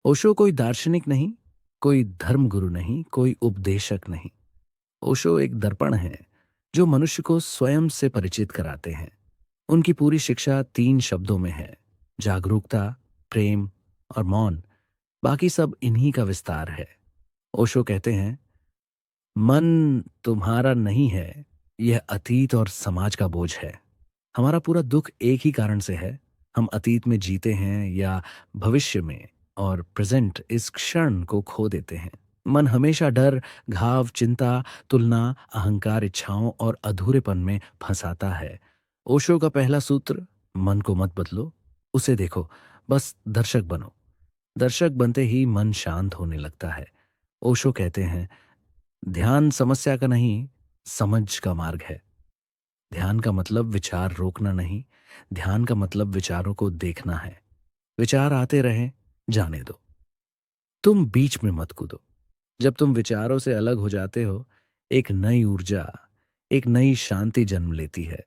ओशो कोई दार्शनिक नहीं, कोई धर्मगुरु नहीं, कोई उपदेशक नहीं। ओशो एक दर्पण है जो मनुष्य को स्वयं से परिचित कराते हैं। उनकी पूरी शिक्षा 3 शब्दों में है: जागरूकता, प्रेम और मौन। बाकी सब इन्हीं का विस्तार है। ओशो कहते हैं, मन तुम्हारा नहीं है, यह अतीत और समाज का बोझ है। हमारा पूरा दुख एक ही कारण से है। हम अतीत में जीते हैं या भविष्य में, और प्रेजेंट इस क्षण को खो देते हैं। मन हमेशा डर, घाव, चिंता, तुलना, अहंकार, इच्छाओं और अधूरेपन में फंसाता है। ओशो का पहला सूत्र: मन को मत बदलो, उसे देखो, बस दर्शक बनो। दर्शक बनते ही मन शांत होने लगता है। ओशो कहते हैं, ध्यान समस्या का नहीं, समझ का मार्ग है। ध्यान का मतलब विचार रोकना नहीं, ध्यान का मतलब विचारों को देखना है। विचार आते रहें, जाने दो, तुम बीच में मत कूदो। जब तुम विचारों से अलग हो जाते हो, एक नई ऊर्जा, एक नई शांति जन्म लेती है।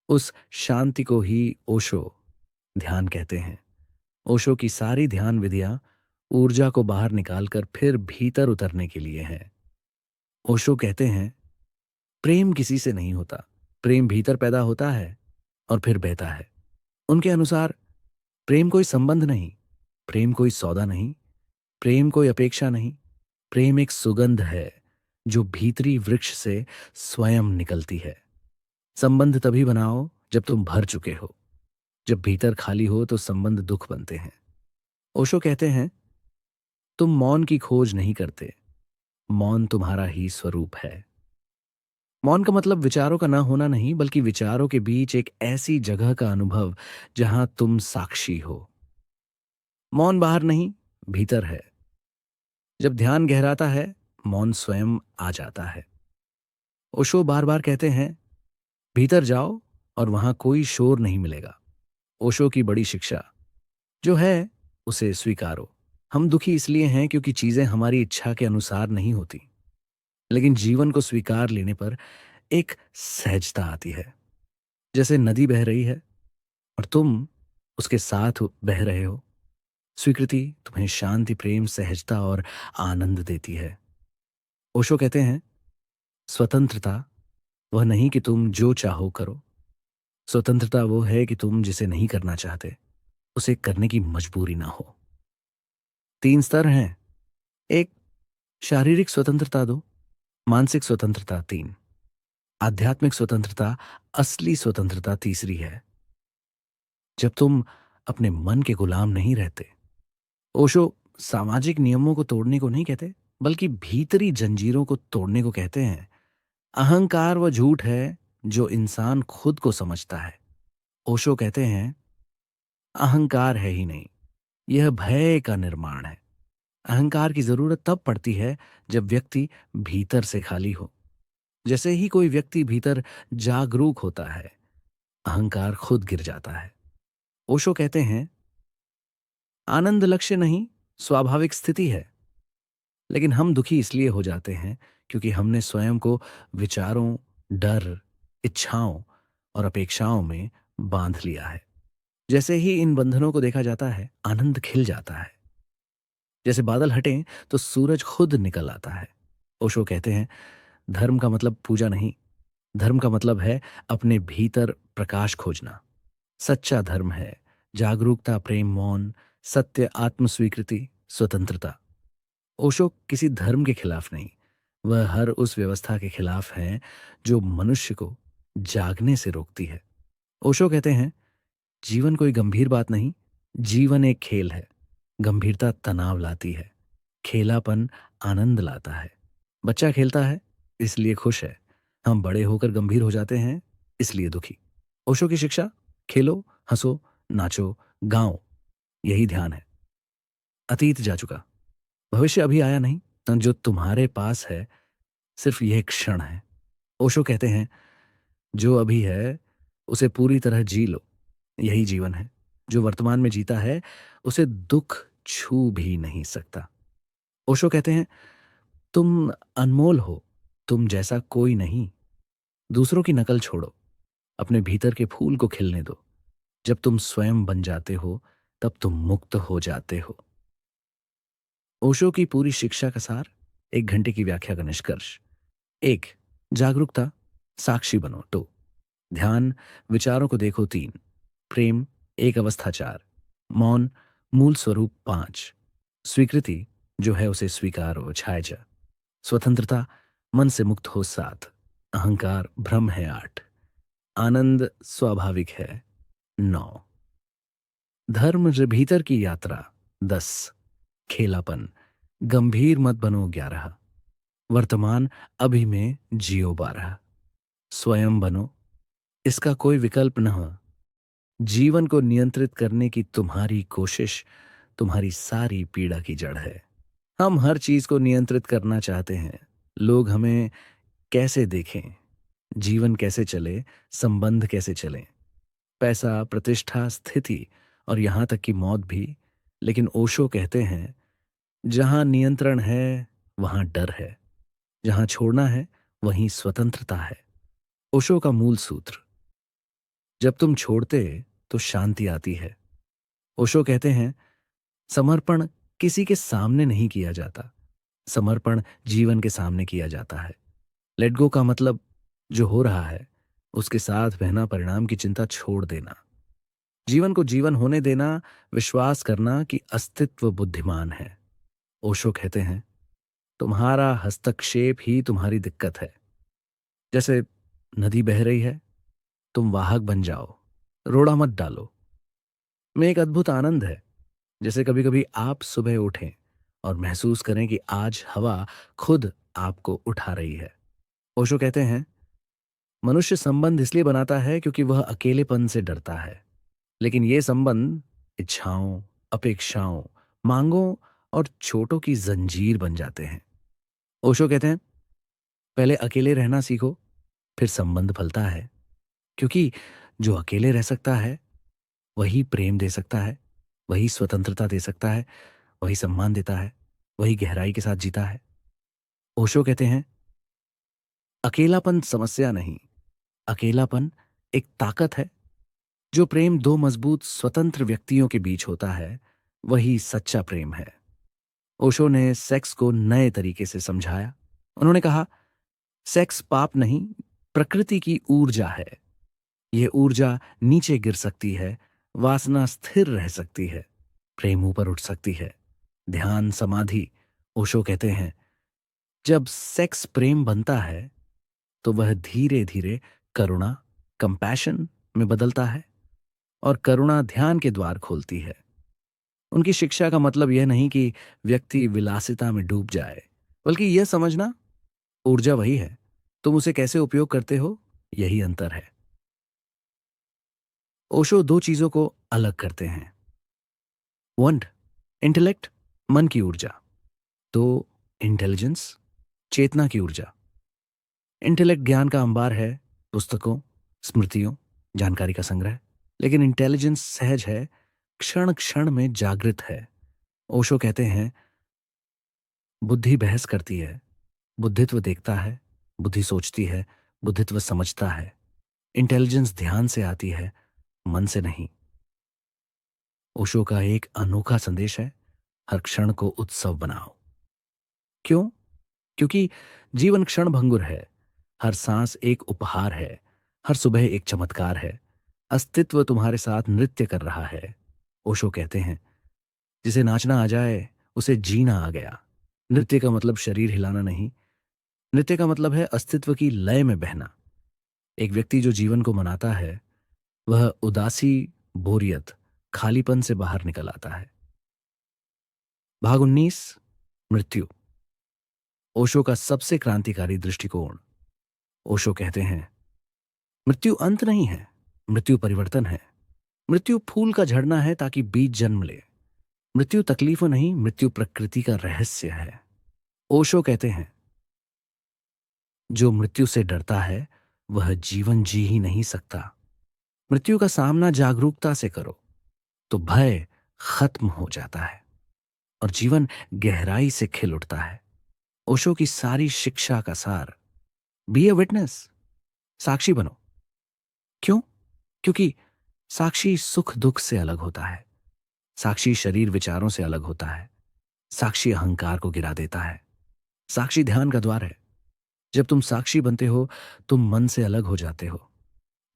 उस शांति को ही ओशो ध्यान कहते हैं। ओशो की सारी ध्यान विधियां ऊर्जा को बाहर निकालकर फिर भीतर उतरने के लिए हैं। ओशो कहते हैं, प्रेम किसी से नहीं होता, प्रेम भीतर पैदा होता है और फिर बहता है। उनके अनुसार प्रेम कोई संबंध नहीं, प्रेम कोई सौदा नहीं, प्रेम कोई अपेक्षा नहीं। प्रेम एक सुगंध है जो भीतरी वृक्ष से स्वयं निकलती है। संबंध तभी बनाओ जब तुम भर चुके हो। जब भीतर खाली हो तो संबंध दुख बनते हैं। ओशो कहते हैं, तुम मौन की खोज नहीं करते, मौन तुम्हारा ही स्वरूप है। मौन का मतलब विचारों का ना होना नहीं, बल्कि विचारों के बीच एक ऐसी जगह का अनुभव जहां तुम साक्षी हो। मौन बाहर नहीं, भीतर है। जब ध्यान गहराता है, मौन स्वयं आ जाता है। ओशो बार बार कहते हैं, भीतर जाओ और वहां कोई शोर नहीं मिलेगा। ओशो की बड़ी शिक्षा जो है, उसे स्वीकारो। हम दुखी इसलिए हैं क्योंकि चीजें हमारी इच्छा के अनुसार नहीं होती। लेकिन जीवन को स्वीकार लेने पर एक सहजता आती है, जैसे नदी बह रही है और तुम उसके साथ बह रहे हो। स्वीकृति तुम्हें शांति, प्रेम, सहजता और आनंद देती है। ओशो कहते हैं, स्वतंत्रता वह नहीं कि तुम जो चाहो करो। स्वतंत्रता वो है कि तुम जिसे नहीं करना चाहते, उसे करने की मजबूरी ना हो। 3 स्तर हैं। एक, शारीरिक स्वतंत्रता 2, मानसिक स्वतंत्रता 3, आध्यात्मिक स्वतंत्रता, असली स्वतंत्रता तीसरी है। जब तुम अपने मन के गुलाम नहीं रहते। ओशो सामाजिक नियमों को तोड़ने को नहीं कहते, बल्कि भीतरी जंजीरों को तोड़ने को कहते हैं। अहंकार वह झूठ है जो इंसान खुद को समझता है। ओशो कहते हैं, अहंकार है ही नहीं, यह भय का निर्माण है। अहंकार की जरूरत तब पड़ती है जब व्यक्ति भीतर से खाली हो। जैसे ही कोई व्यक्ति भीतर जागरूक होता है, अहंकार खुद गिर जाता है। ओशो कहते हैं, आनंद लक्ष्य नहीं, स्वाभाविक स्थिति है। लेकिन हम दुखी इसलिए हो जाते हैं क्योंकि हमने स्वयं को विचारों, डर, इच्छाओं और अपेक्षाओं में बांध लिया है। जैसे ही इन बंधनों को देखा जाता है, आनंद खिल जाता है। जैसे बादल हटें तो सूरज खुद निकल आता है। ओशो कहते हैं, धर्म का मतलब पूजा नहीं, धर्म का मतलब है अपने भीतर प्रकाश खोजना। सच्चा धर्म है जागरूकता, प्रेम, मौन, सत्य, आत्मस्वीकृति, स्वतंत्रता। ओशो किसी धर्म के खिलाफ नहीं, वह हर उस व्यवस्था के खिलाफ है जो मनुष्य को जागने से रोकती है। ओशो कहते हैं, जीवन कोई गंभीर बात नहीं, जीवन एक खेल है। गंभीरता तनाव लाती है, खेलापन आनंद लाता है। बच्चा खेलता है इसलिए खुश है, हम बड़े होकर गंभीर हो जाते हैं इसलिए दुखी। ओशो की शिक्षा, खेलो, हंसो, नाचो, गाओ, यही ध्यान है। अतीत जा चुका, भविष्य अभी आया नहीं, तो जो तुम्हारे पास है सिर्फ यह क्षण है। ओशो कहते हैं, जो अभी है उसे पूरी तरह जी लो, यही जीवन है। जो वर्तमान में जीता है उसे दुख छू भी नहीं सकता। ओशो कहते हैं, तुम अनमोल हो, तुम जैसा कोई नहीं। दूसरों की नकल छोड़ो, अपने भीतर के फूल को खिलने दो। जब तुम स्वयं बन जाते हो, तब तुम मुक्त हो जाते हो। ओशो की पूरी शिक्षा का सार, 1 घंटे की व्याख्या का निष्कर्ष। 1, जागरूकता, साक्षी बनो। 2, ध्यान, विचारों को देखो। 3, प्रेम, एक अवस्था। 4, मौन, मूल स्वरूप। 5, स्वीकृति, जो है उसे स्वीकारो। छाया, स्वतंत्रता, मन से मुक्त हो। 7, अहंकार, भ्रम है। 8, आनंद, स्वाभाविक है। 9, धर्म भीतर की यात्रा। 10, खेलापन, गंभीर मत बनो। 11, वर्तमान, अभी में जियो। 12, स्वयं बनो, इसका कोई विकल्प न हो। जीवन को नियंत्रित करने की तुम्हारी कोशिश तुम्हारी सारी पीड़ा की जड़ है। हम हर चीज को नियंत्रित करना चाहते हैं। लोग हमें कैसे देखें, जीवन कैसे चले, संबंध कैसे चलें, पैसा, प्रतिष्ठा, स्थिति और यहां तक कि मौत भी। लेकिन ओशो कहते हैं, जहां नियंत्रण है वहां डर है, जहां छोड़ना है वहीं स्वतंत्रता है। ओशो का मूल सूत्र, जब तुम छोड़ते तो शांति आती है। ओशो कहते हैं, समर्पण किसी के सामने नहीं किया जाता, समर्पण जीवन के सामने किया जाता है। लेट गो का मतलब जो हो रहा है उसके साथ बहना, परिणाम की चिंता छोड़ देना, जीवन को जीवन होने देना, विश्वास करना कि अस्तित्व बुद्धिमान है। ओशो कहते हैं, तुम्हारा हस्तक्षेप ही तुम्हारी दिक्कत है। जैसे नदी बह रही है, तुम वाहक बन जाओ, रोड़ा मत डालो। में एक अद्भुत आनंद है, जैसे कभी कभी आप सुबह उठें और महसूस करें कि आज हवा खुद आपको उठा रही है। ओशो कहते हैं, मनुष्य संबंध इसलिए बनाता है क्योंकि वह अकेलेपन से डरता है, लेकिन ये संबंध इच्छाओं, अपेक्षाओं, मांगों और चोटों की जंजीर बन जाते हैं। ओशो कहते हैं, पहले अकेले रहना सीखो, फिर संबंध फलता है। क्योंकि जो अकेले रह सकता है वही प्रेम दे सकता है, वही स्वतंत्रता दे सकता है, वही सम्मान देता है, वही गहराई के साथ जीता है। ओशो कहते हैं, अकेलापन समस्या नहीं, अकेलापन एक ताकत है। जो प्रेम दो मजबूत स्वतंत्र व्यक्तियों के बीच होता है वही सच्चा प्रेम है। ओशो ने सेक्स को नए तरीके से समझाया। उन्होंने कहा, सेक्स पाप नहीं, प्रकृति की ऊर्जा है। यह ऊर्जा नीचे गिर सकती है, वासना स्थिर रह सकती है, प्रेम ऊपर उठ सकती है। ध्यान, समाधि। ओशो कहते हैं, जब सेक्स प्रेम बनता है तो वह धीरे धीरे करुणा, कंपैशन में बदलता है, और करुणा ध्यान के द्वार खोलती है। उनकी शिक्षा का मतलब यह नहीं कि व्यक्ति विलासिता में डूब जाए, बल्कि यह समझना, ऊर्जा वही है, तुम उसे कैसे उपयोग करते हो, यही अंतर है। ओशो दो चीजों को अलग करते हैं। 1, इंटेलेक्ट, मन की ऊर्जा। 2, इंटेलिजेंस, चेतना की ऊर्जा। इंटेलेक्ट ज्ञान का अंबार है, पुस्तकों, स्मृतियों, जानकारी का संग्रह। लेकिन इंटेलिजेंस सहज है, क्षण क्षण में जागृत है। ओशो कहते हैं, बुद्धि बहस करती है, बुद्धित्व देखता है, बुद्धि सोचती है, बुद्धित्व समझता है। इंटेलिजेंस ध्यान से आती है, मन से नहीं। ओशो का एक अनोखा संदेश है, हर क्षण को उत्सव बनाओ। क्यों? क्योंकि जीवन क्षण भंगुर है, हर सांस एक उपहार है, हर सुबह एक चमत्कार है। अस्तित्व तुम्हारे साथ नृत्य कर रहा है। ओशो कहते हैं, जिसे नाचना आ जाए उसे जीना आ गया। नृत्य का मतलब शरीर हिलाना नहीं, नृत्य का मतलब है अस्तित्व की लय में बहना। एक व्यक्ति जो जीवन को मनाता है वह उदासी, बोरियत, खालीपन से बाहर निकल आता है। भाग 19, मृत्यु। ओशो का सबसे क्रांतिकारी दृष्टिकोण। ओशो कहते हैं, मृत्यु अंत नहीं है, मृत्यु परिवर्तन है। मृत्यु फूल का झड़ना है ताकि बीज जन्म ले। मृत्यु तकलीफों नहीं, मृत्यु प्रकृति का रहस्य है। ओशो कहते हैं, जो मृत्यु से डरता है वह जीवन जी ही नहीं सकता। मृत्यु का सामना जागरूकता से करो तो भय खत्म हो जाता है और जीवन गहराई से खिल उठता है। ओशो की सारी शिक्षा का सार, बी ए विटनेस, साक्षी बनो। क्यों? क्योंकि साक्षी सुख दुख से अलग होता है, साक्षी शरीर विचारों से अलग होता है, साक्षी अहंकार को गिरा देता है। साक्षी ध्यान का द्वार है। जब तुम साक्षी बनते हो, तुम मन से अलग हो जाते हो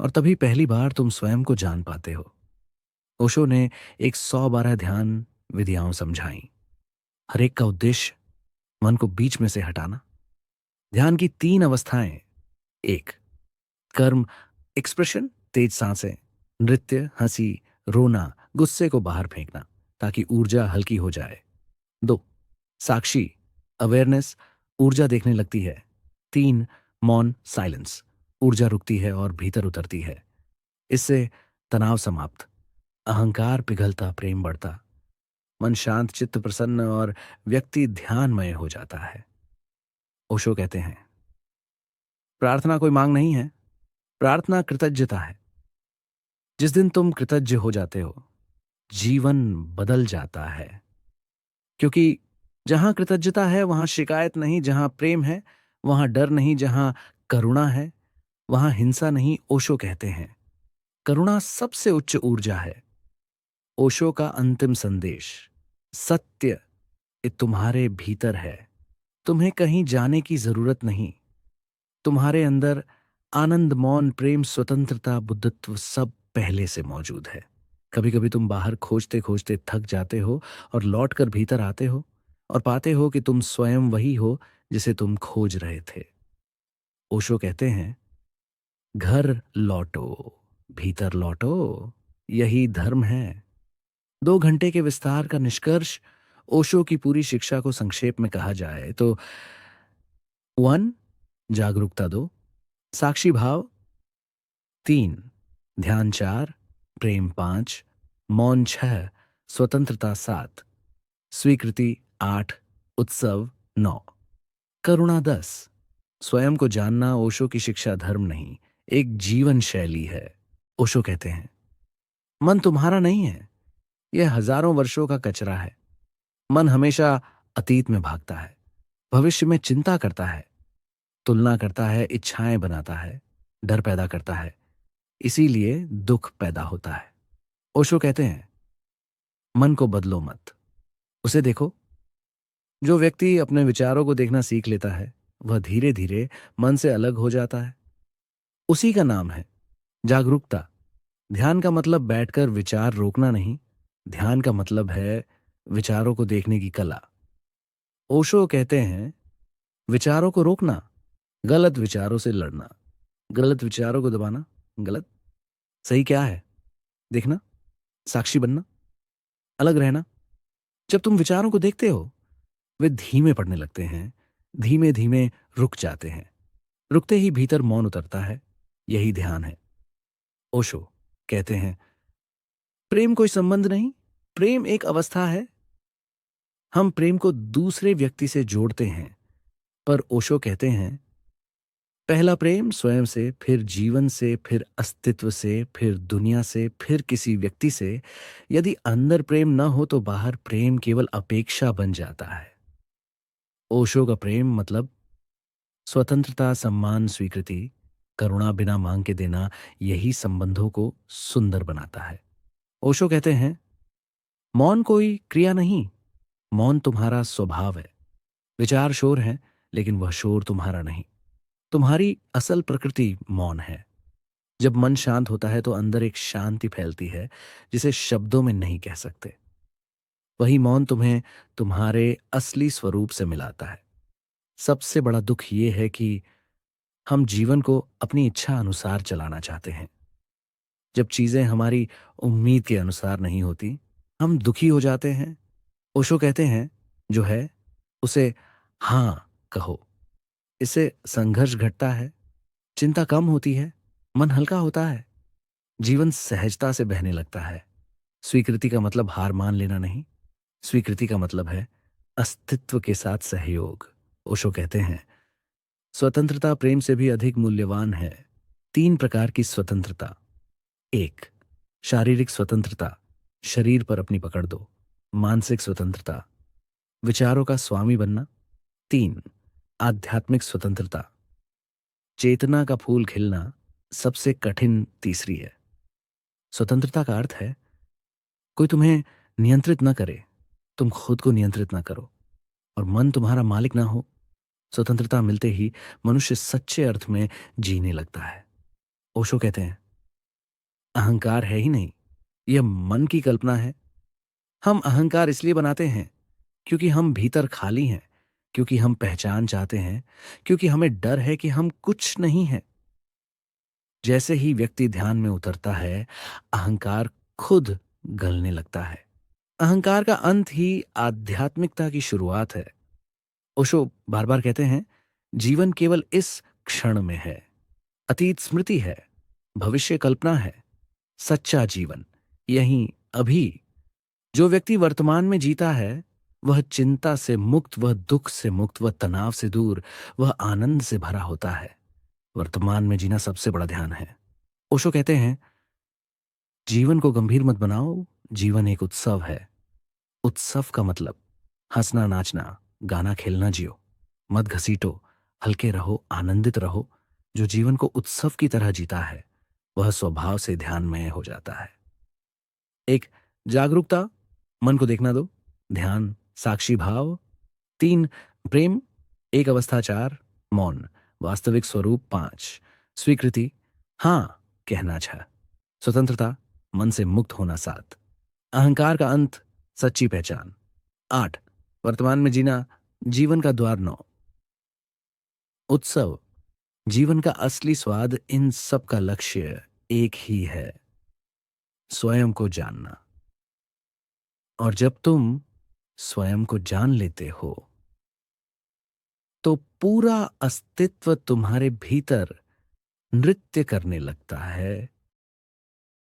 और तभी पहली बार तुम स्वयं को जान पाते हो। ओशो ने एक 112 ध्यान विधियां समझाई। हर एक का उद्देश्य मन को बीच में से हटाना। ध्यान की 3 अवस्थाएं। 1, कर्म एक्सप्रेशन, तेज सांसें, नृत्य, हंसी, रोना, गुस्से को बाहर फेंकना ताकि ऊर्जा हल्की हो जाए। 2, साक्षी अवेयरनेस, ऊर्जा देखने लगती है। 3, मौन साइलेंस, ऊर्जा रुकती है और भीतर उतरती है। इससे तनाव समाप्त, अहंकार पिघलता, प्रेम बढ़ता, मन शांत, चित्त प्रसन्न और व्यक्ति ध्यानमय हो जाता है। ओशो कहते हैं, प्रार्थना कोई मांग नहीं है, प्रार्थना कृतज्ञता है। जिस दिन तुम कृतज्ञ हो जाते हो, जीवन बदल जाता है। क्योंकि जहां कृतज्ञता है वहां शिकायत नहीं, जहां प्रेम है वहां डर नहीं, जहां करुणा है वहां हिंसा नहीं। ओशो कहते हैं, करुणा सबसे उच्च ऊर्जा है। ओशो का अंतिम संदेश, सत्य ये तुम्हारे भीतर है। तुम्हें कहीं जाने की जरूरत नहीं। तुम्हारे अंदर आनंद, मौन, प्रेम, स्वतंत्रता, बुद्धत्व सब पहले से मौजूद है। कभी कभी तुम बाहर खोजते खोजते थक जाते हो और लौटकर भीतर आते हो और पाते हो कि तुम स्वयं वही हो जिसे तुम खोज रहे थे। ओशो कहते हैं, घर लौटो, भीतर लौटो, यही धर्म है। 2 घंटे के विस्तार का निष्कर्ष, ओशो की पूरी शिक्षा को संक्षेप में कहा जाए तो 1, जागरूकता 2, साक्षी भाव 3, ध्यान 4, प्रेम 5, मौन 6, स्वतंत्रता 7, स्वीकृति 8, उत्सव 9, करुणा 10। स्वयं को जानना ओशो की शिक्षा धर्म नहीं, एक जीवन शैली है। ओशो कहते हैं, मन तुम्हारा नहीं है, यह हजारों वर्षों का कचरा है। मन हमेशा अतीत में भागता है, भविष्य में चिंता करता है, तुलना करता है, इच्छाएं बनाता है, डर पैदा करता है। इसीलिए दुख पैदा होता है। ओशो कहते हैं, मन को बदलो मत, उसे देखो। जो व्यक्ति अपने विचारों को देखना सीख लेता है वह धीरे धीरे मन से अलग हो जाता है। उसी का नाम है जागरूकता। ध्यान का मतलब बैठकर विचार रोकना नहीं, ध्यान का मतलब है विचारों को देखने की कला। ओशो कहते हैं, विचारों को रोकना, गलत विचारों से लड़ना, गलत विचारों को दबाना, गलत, सही क्या है देखना, साक्षी बनना, अलग रहना। जब तुम विचारों को देखते हो वे धीमे पड़ने लगते हैं, धीमे धीमे रुक जाते हैं। रुकते ही भीतर मौन उतरता है। यही ध्यान है। ओशो कहते हैं, प्रेम कोई संबंध नहीं, प्रेम एक अवस्था है। हम प्रेम को दूसरे व्यक्ति से जोड़ते हैं, पर ओशो कहते हैं, पहला प्रेम स्वयं से, फिर जीवन से, फिर अस्तित्व से, फिर दुनिया से, फिर किसी व्यक्ति से। यदि अंदर प्रेम न हो तो बाहर प्रेम केवल अपेक्षा बन जाता है। ओशो का प्रेम मतलब स्वतंत्रता, सम्मान, स्वीकृति, करुणा बिना मांग के देना, यही संबंधों को सुंदर बनाता है। ओशो कहते हैं, मौन कोई क्रिया नहीं, मौन तुम्हारा स्वभाव है। विचार शोर है, लेकिन वह शोर तुम्हारा नहीं। तुम्हारी असल प्रकृति मौन है। जब मन शांत होता है तो अंदर एक शांति फैलती है जिसे शब्दों में नहीं कह सकते। वही मौन तुम्हें तुम्हारे असली स्वरूप से मिलाता है। सबसे बड़ा दुख ये है कि हम जीवन को अपनी इच्छा अनुसार चलाना चाहते हैं। जब चीजें हमारी उम्मीद के अनुसार नहीं होती, हम दुखी हो जाते हैं। ओशो कहते हैं, जो है उसे हां कहो। इससे संघर्ष घटता है, चिंता कम होती है, मन हल्का होता है, जीवन सहजता से बहने लगता है। स्वीकृति का मतलब हार मान लेना नहीं, स्वीकृति का मतलब है अस्तित्व के साथ सहयोग। ओशो कहते हैं, स्वतंत्रता प्रेम से भी अधिक मूल्यवान है। 3 प्रकार की स्वतंत्रता। 1, शारीरिक स्वतंत्रता, शरीर पर अपनी पकड़ दो। मानसिक स्वतंत्रता, विचारों का स्वामी बनना। 3, आध्यात्मिक स्वतंत्रता, चेतना का फूल खिलना सबसे कठिन तीसरी है। स्वतंत्रता का अर्थ है कोई तुम्हें नियंत्रित न करे, तुम खुद को नियंत्रित ना करो और मन तुम्हारा मालिक ना हो, स्वतंत्रता मिलते ही मनुष्य सच्चे अर्थ में जीने लगता है। ओशो कहते हैं, अहंकार है ही नहीं, यह मन की कल्पना है। हम अहंकार इसलिए बनाते हैं क्योंकि हम भीतर खाली हैं, क्योंकि हम पहचान चाहते हैं, क्योंकि हमें डर है कि हम कुछ नहीं हैं। जैसे ही व्यक्ति ध्यान में उतरता है, अहंकार खुद गलने लगता है। अहंकार का अंत ही आध्यात्मिकता की शुरुआत है। ओशो बार बार कहते हैं, जीवन केवल इस क्षण में है, अतीत स्मृति है, भविष्य कल्पना है, सच्चा जीवन यही अभी। जो व्यक्ति वर्तमान में जीता है, वह चिंता से मुक्त, वह दुख से मुक्त, वह तनाव से दूर, वह आनंद से भरा होता है। वर्तमान में जीना सबसे बड़ा ध्यान है। ओशो कहते हैं, जीवन को गंभीर मत बनाओ, जीवन एक उत्सव है। उत्सव का मतलब हंसना नाचना, गाना खेलना जियो। मत घसीटो, हल्के रहो, आनंदित रहो। जो जीवन को उत्सव की तरह जीता है, वह स्वभाव से ध्यानमय हो जाता है। एक, जागरूकता, मन को देखना दो। ध्यान, साक्षी भाव। 3, प्रेम, एक अवस्था। 4, मौन, वास्तविक स्वरूप। 5, स्वीकृति, हाँ कहना। 6, स्वतंत्रता, मन से मुक्त होना। 7, अहंकार का अंत, सच्ची पहचान। 8, वर्तमान में जीना, जीवन का द्वार। 9, उत्सव, जीवन का असली स्वाद। इन सब का लक्ष्य एक ही है, स्वयं को जानना। और जब तुम स्वयं को जान लेते हो, तो पूरा अस्तित्व तुम्हारे भीतर नृत्य करने लगता है,